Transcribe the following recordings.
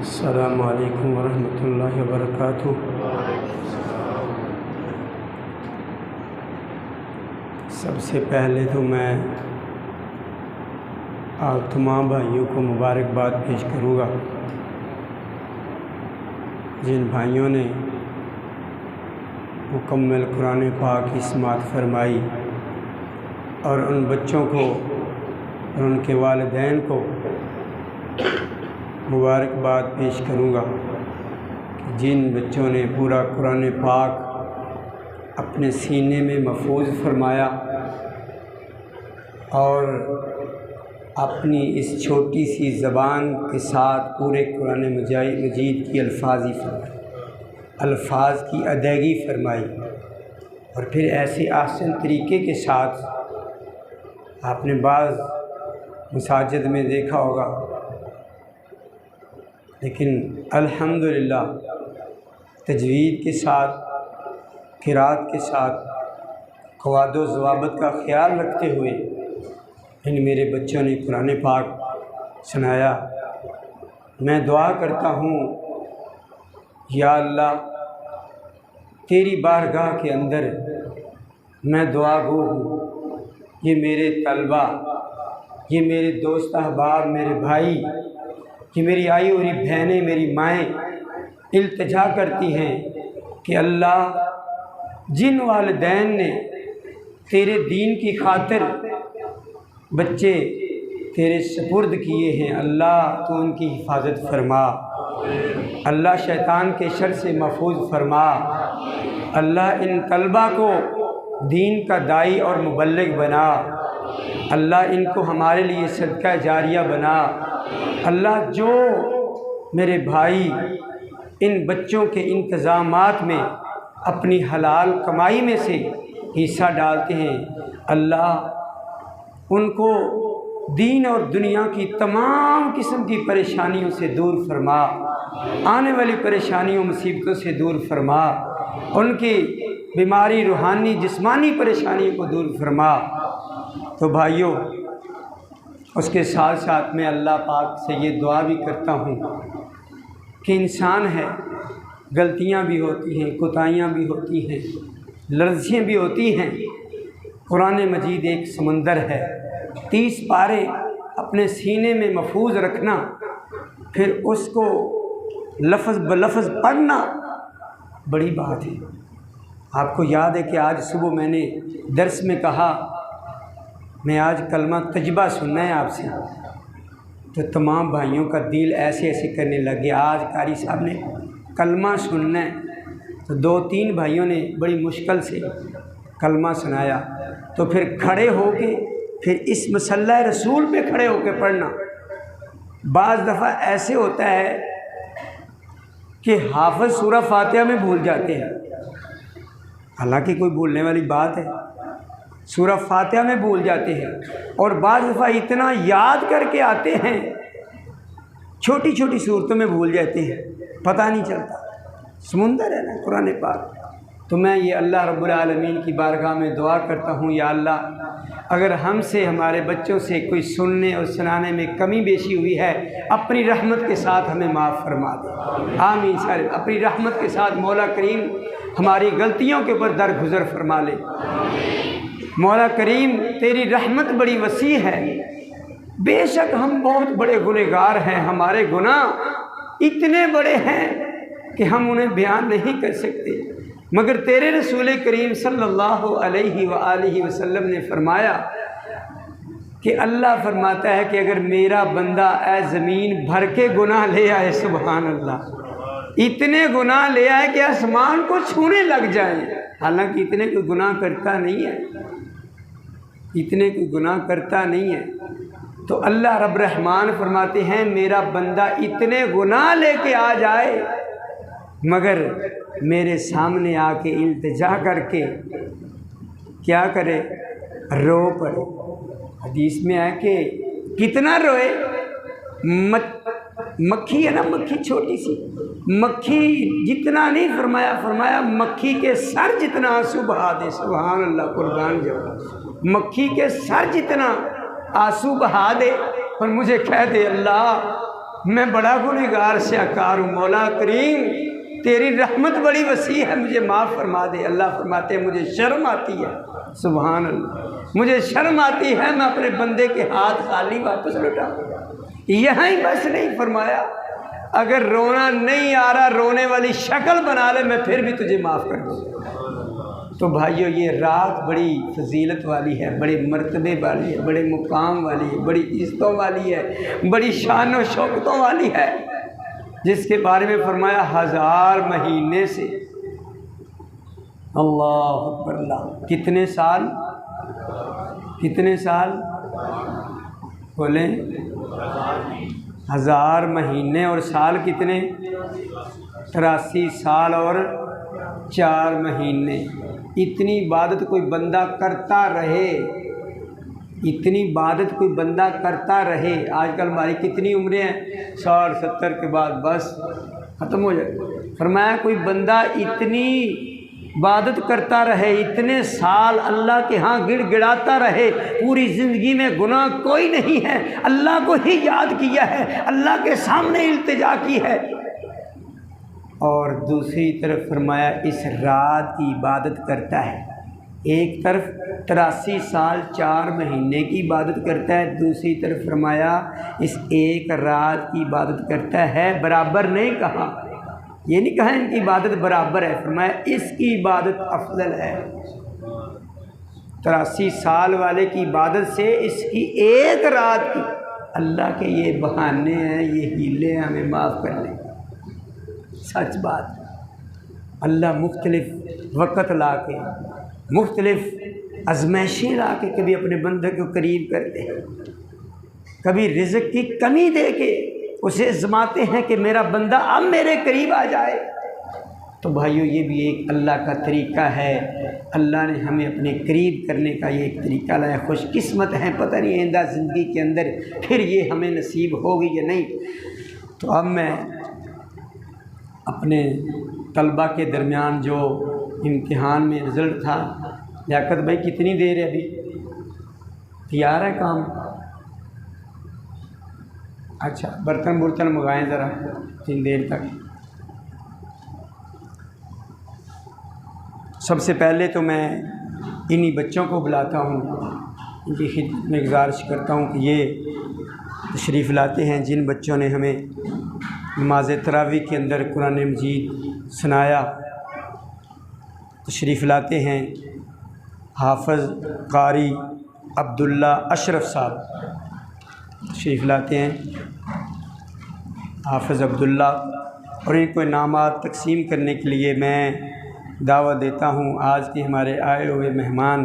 अस्सलामु अलैकुम वरहमतुल्लाहि वबरकातुहू। सबसे पहले तो मैं आप तमाम भाइयों को मुबारकबाद पेश करूँगा जिन भाइयों ने मुकम्मल कुरान पाक की समाअत फरमाई, और उन बच्चों को और उनके वालिदैन को मुबारकबाद पेश करूँगा कि जिन बच्चों ने पूरा कुरान पाक अपने सीने में महफूज फरमाया और अपनी इस छोटी सी ज़बान के साथ पूरे कुरान मजीद की अल्फाज की अदायगी फरमाई, और फिर ऐसे आसान तरीके के साथ आपने बाज़ मसाजिद में देखा होगा, लेकिन अल्हम्दुलिल्लाह तजवीद के साथ, क़िराअत के साथ, क़वायद व ज़वाबित का ख़्याल रखते हुए इन मेरे बच्चों ने कुरान पाक सुनाया। मैं दुआ करता हूँ या अल्लाह, तेरी बारगाह के अंदर मैं दुआ गो हूँ, ये मेरे तलबा, ये मेरे दोस्त अहबाब, मेरे भाई, कि मेरी आई और बहनें, मेरी माएँ इल्तिजा करती हैं कि अल्लाह, जिन वालिदैन ने तेरे दीन की खातिर बच्चे तेरे सुपुर्द किए हैं, अल्लाह तो उनकी हिफाजत फरमा, अल्लाह शैतान के शर से महफूज फरमा, अल्लाह इन तलबा को दीन का दाई और मुबल्लिग बना, अल्लाह इनको हमारे लिए सदका जारिया बना। अल्लाह, जो मेरे भाई इन बच्चों के इंतज़ामात में अपनी हलाल कमाई में से हिस्सा डालते हैं, अल्लाह उनको दीन और दुनिया की तमाम किस्म की परेशानियों से दूर फरमा, आने वाली परेशानियों मुसीबतों से दूर फरमा, उनकी बीमारी रूहानी जिस्मानी परेशानियों को दूर फरमा। तो भाइयों, उसके साथ साथ मैं अल्लाह पाक से ये दुआ भी करता हूँ कि इंसान है, गलतियाँ भी होती हैं, कोताहियाँ भी होती हैं, लर्ज़ियाँ भी होती हैं। कुरान मजीद एक समंदर है, 30 पारे अपने सीने में महफूज रखना, फिर उसको लफ्ज़ ब लफ्ज़ पढ़ना बड़ी बात है। आपको याद है कि आज सुबह मैंने दर्स में कहा, मैं आज कलमा तजबा सुनना है आपसे, तो तमाम भाइयों का दिल ऐसे ऐसे करने लग गया। आज कारी साहब ने कलमा सुनना है, तो 2-3 भाइयों ने बड़ी मुश्किल से कलमा सुनाया, तो फिर खड़े होके फिर इस मसल्ला रसूल पे खड़े होके पढ़ना। बाज़ दफ़ा ऐसे होता है कि हाफ़िज़ सूरह फातिहा में भूल जाते हैं, हालांकि कोई भूलने वाली बात है, सूरह फातिहा में भूल जाते हैं, और बाज़ दफ़ा इतना याद करके आते हैं, छोटी छोटी सूरतों में भूल जाते हैं, पता नहीं चलता। समुंदर है ना कुरान पाक। तो मैं ये अल्लाह रब्बुल आलमीन की बारगाह में दुआ करता हूँ, या अल्लाह, अगर हमसे, हमारे बच्चों से कोई सुनने और सुनाने में कमी बेशी हुई है, अपनी रहमत के साथ हमें माफ़ फरमा दे। आमीन सारे। अपनी रहमत के साथ मौला करीम हमारी गलतियों के ऊपर दरगुजर फरमा ले। मौला करीम, तेरी रहमत बड़ी वसी है, बेशक हम बहुत बड़े गुनहगार हैं, हमारे गुनाह इतने बड़े हैं कि हम उन्हें बयान नहीं कर सकते, मगर तेरे रसूल करीम सल्लल्लाहु अलैहि वआलिहि वसल्लम ने फरमाया कि अल्लाह फरमाता है कि अगर मेरा बंदा ए ज़मीन भर के गुनाह ले आए, सुबहान अल्लाह, इतने गुनाह ले आए कि आसमान को छूने लग जाए, हालांकि इतने कोई गुनाह करता नहीं है, इतने कोई गुनाह करता नहीं है, तो अल्लाह रब रहमान फरमाते हैं मेरा बंदा इतने गुनाह लेके आ जाए मगर मेरे सामने आके इल्तिजा करके क्या करे, रो पड़े। हदीस में है कि कितना रोए, मक्खी है ना, मक्खी छोटी सी मक्खी जितना नहीं, फरमाया मक्खी के सर जितना आंसू बहा दे। सुभान अल्लाह, कुर्बान जाओ, मक्खी के सर जितना आंसू बहा दे और मुझे कह दे अल्लाह मैं बड़ा गुनहगार शाकार हूँ, मौला करीम तेरी रहमत बड़ी वसी है, मुझे माफ़ फरमा दे। अल्लाह फरमाते हैं मुझे शर्म आती है। सुभान अल्लाह, मुझे शर्म आती है, मैं अपने बंदे के हाथ खाली वापस लौटा। यहाँ ही बस नहीं, फरमाया अगर रोना नहीं आ रहा, रोने वाली शक्ल बना ले, मैं फिर भी तुझे माफ़ कर दूँगा। तो भाइयों ये रात बड़ी फजीलत वाली है, बड़े मर्तबे वाली है, बड़े मुकाम वाली है, बड़ी इज्जतों वाली है, बड़ी शान और शौकतों वाली है, जिसके बारे में फरमाया 1000 महीने से, अल्लाह अकबर अल्लाह, कितने साल, कितने साल बोले, 1000 महीने और साल कितने, 83 साल और 4 महीने। इतनी इबादत कोई बंदा करता रहे, इतनी इबादत कोई बंदा करता रहे। आजकल हमारी कितनी उम्रें हैं, 60-70 के बाद बस ख़त्म हो जाए। फरमाया कोई बंदा इतनी इबादत करता रहे, इतने साल अल्लाह के यहाँ गिड़गिड़ाता रहे, पूरी ज़िंदगी में गुनाह कोई नहीं है, अल्लाह को ही याद किया है, अल्लाह के सामने इल्तिजा की है, और दूसरी तरफ फरमाया इस रात की इबादत करता है। एक तरफ 83 साल 4 महीने की इबादत करता है, दूसरी तरफ फरमाया इस एक रात की इबादत करता है। बराबर नहीं कहा, ये नहीं कहा इनकी इबादत बराबर है, फरमाया इसकी इबादत अफजल है। 83 साल वाले की इबादत से इसकी एक रात की, अल्लाह के ये बहाने हैं, ये हीले हैं, हमें माफ़ कर लें। सच बात, अल्लाह मुख्तलिफ वक़्त ला के, मुख्तलिफ आजमाइशें ला के कभी अपने बंदे को करीब करते हैं, कभी रिज़्क़ की कमी दे के उसे आज़माते हैं कि मेरा बंदा अब मेरे करीब आ जाए। तो भाइयों ये भी एक अल्लाह का तरीक़ा है, अल्लाह ने हमें अपने करीब करने का ये एक तरीक़ा लाया। खुशकिस्मत हैं, पता नहीं आइंदा ज़िंदगी के अंदर फिर ये हमें नसीब होगी या नहीं। तो अब मैं अपने तलबा के दरमियान जो इम्तिहान में रिज़ल्ट था, लियाकत भाई कितनी देर है, अभी तैयार है काम? अच्छा, बर्तन बुर्तन मंगाएं ज़रा 3 देर तक। सबसे पहले तो मैं इन्हीं बच्चों को बुलाता हूँ, इनकी खिदमत में गुजारिश करता हूँ कि ये तशरीफ़ लाते हैं जिन बच्चों ने हमें नमाज तरावी के अंदर कुरान मजीद सुनाया। तशरीफ़ लाते हैं हाफ़िज़ कारी अब्दुल्ला अशरफ साहब, तशरीफ़ लाते हैं हाफ़िज़ अब्दुल्ला, और इनको इनामात तकसीम करने के लिए मैं दावत देता हूँ आज के हमारे आए हुए मेहमान।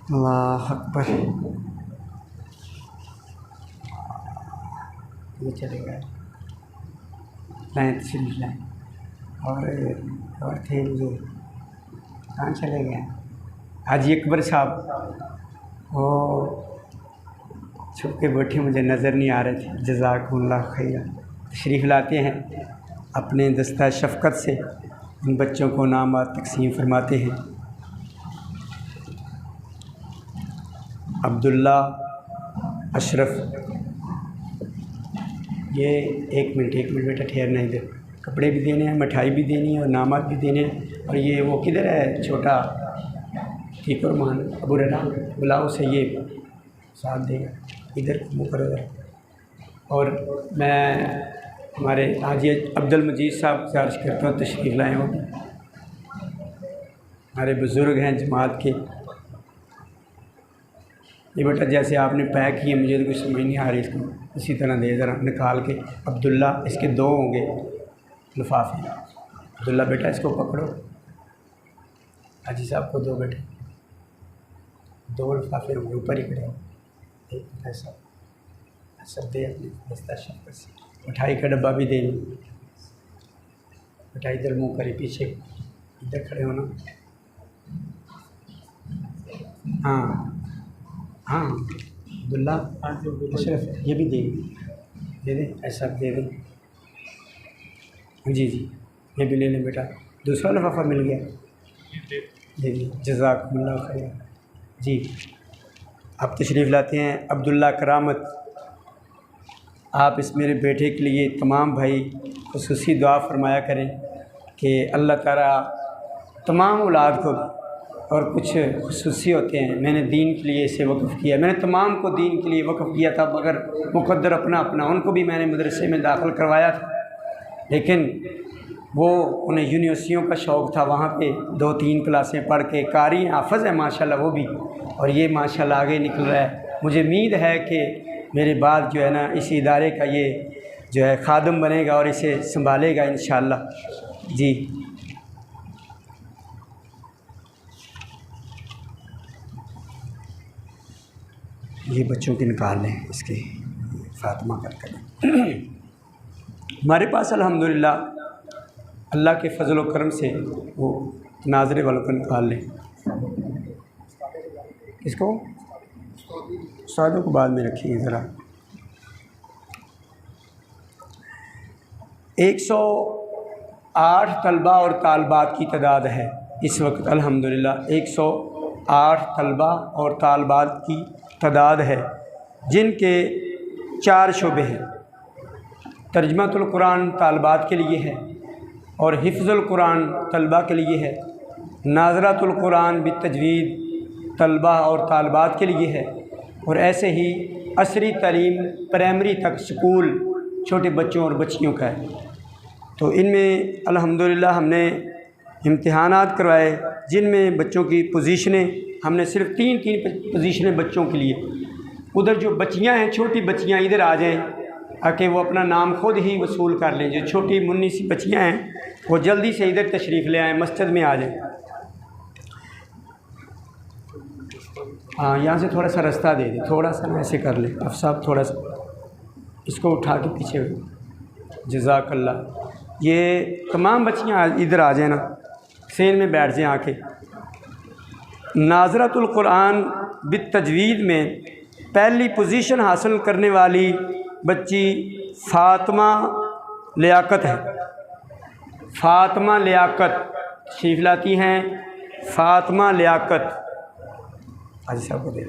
अल्लाह अकबर, ये चले गए, लाएँ तशरीफ़ लाएँ, और थे मुझे कहाँ चले गए, हाजी अकबर साहब वो छुप के बैठे, मुझे नज़र नहीं आ रहे थे। जज़ाकुमुल्लाह खैर। तशरीफ़ लाते हैं, अपने दस्ता शफ़क़त से उन बच्चों को इनामात तकसीम फरमाते हैं। अब्दुल्ला अशरफ, ये एक मिनट बेटा ठहरना, इधर कपड़े भी देने हैं, मिठाई भी देनी है और इनामात भी देने हैं। और ये वो किधर है छोटा ठीक और मान अबू रना, बुलाओ से, ये साथ देगा, इधर मुँह करो जरा। और मैं हमारे हाजी अब्दुल मजीद साहब से अर्ज़ करता हूँ तशरीफ़ लाए हो, हमारे बुज़ुर्ग हैं जमात के। ये बेटा जैसे आपने पैक किए, मुझे तो कुछ समझ नहीं आ रही, इसको इसी तरह दे ज़रा निकाल के। अब्दुल्ला, इसके 2 होंगे लिफाफे। अब्दुल्ला बेटा इसको पकड़ो, हाजी साहब को 2 बेटे, 2 लिफाफे होंगे, ऊपर ही खड़े हो। ऐसा सब दे अपने दस्ताशफ पर से। मिठाई का डब्बा भी दे, मिठाई इधर मुँह करे, पीछे इधर खड़े होना। हाँ हाँ अब्दुल्ला अशरफ ये भी दे दें, ऐसा दे दें। जी जी ये भी ले लें बेटा, दूसरा लिफाफा मिल गया। जी जी जज़ाकुमुल्लाह खैर। जी आप तशरीफ़ लाते हैं अब्दुल्ला करामत, आप इस मेरे बेटे के लिए तमाम भाई खुसूसी दुआ फरमाया करें कि अल्लाह ताला तमाम औलाद को, और कुछ खुसूसी होते हैं, मैंने दीन के लिए इसे वक़्फ़ किया, मैंने तमाम को दीन के लिए वक़्फ़ किया था, मगर मुक़द्दर अपना अपना, उनको भी मैंने मदरसे में दाखिल करवाया था, लेकिन वो उन्हें यूनिवर्सिटियों का शौक़ था, वहाँ पे 2-3 क्लासें पढ़ के कारी हाफ़िज़ है माशाल्लाह वो भी, और ये माशाल्लाह आगे निकल रहा है। मुझे उम्मीद है कि मेरे बाद जो है ना इस इदारे का ये जो है खादिम बनेगा और इसे संभालेगा इंशाअल्लाह। जी ये बच्चों के निकाल लें, इसके फ़ातिमा कर हमारे पास अल्हम्दुलिल्लाह अल्लाह के फ़ज़ल व करम से वो नाज़रे वालों को निकाल लें। इसको सादों को बाद में रखिए ज़रा। 108 तलबा और तालबात की तादाद है इस वक्त अल्हम्दुलिल्लाह, 108 तलबा और तालबात की तादाद है, जिनके 4 शोबे हैं। तर्जमातुल कुरान तालबात के लिए है, और हिफ्ज़ुल कुरान तलबा के लिए है, नाज़रातुल कुरान बितजवीद तलबा और तालबात के लिए है, और ऐसे ही असरी तालीम प्राइमरी तक स्कूल छोटे बच्चों और बच्चियों का है। तो इनमें अल्हम्दुलिल्लाह हमने इम्तिहानात करवाए, जिनमें बच्चों की पोजीशनें हमने सिर्फ 3 पोजीशनें बच्चों के लिए। उधर जो बच्चियां हैं, छोटी बच्चियां इधर आ जाएं, ताकि वो अपना नाम खुद ही वसूल कर लें। जो छोटी मुन्नी सी बच्चियां हैं वो जल्दी से इधर तशरीफ़ ले आएँ, मस्जिद में आ जाएं। हाँ यहाँ से थोड़ा सा रास्ता दे दें, थोड़ा सा ऐसे कर लें अब साहब, थोड़ा सा इसको उठा के पीछे। जज़ाकल्लाह। ये तमाम बच्चियाँ इधर आ जाए ना, सेन में बैठ जाएँ आके। नाज़रातुल कुरान बितजवीद में पहली पोजीशन हासिल करने वाली बच्ची फ़ातिमा लियाकत है। फ़ातिमा लियाकत तशरीफ़ लाती हैं, फ़ातिमा लियाकत। आज साहब को दे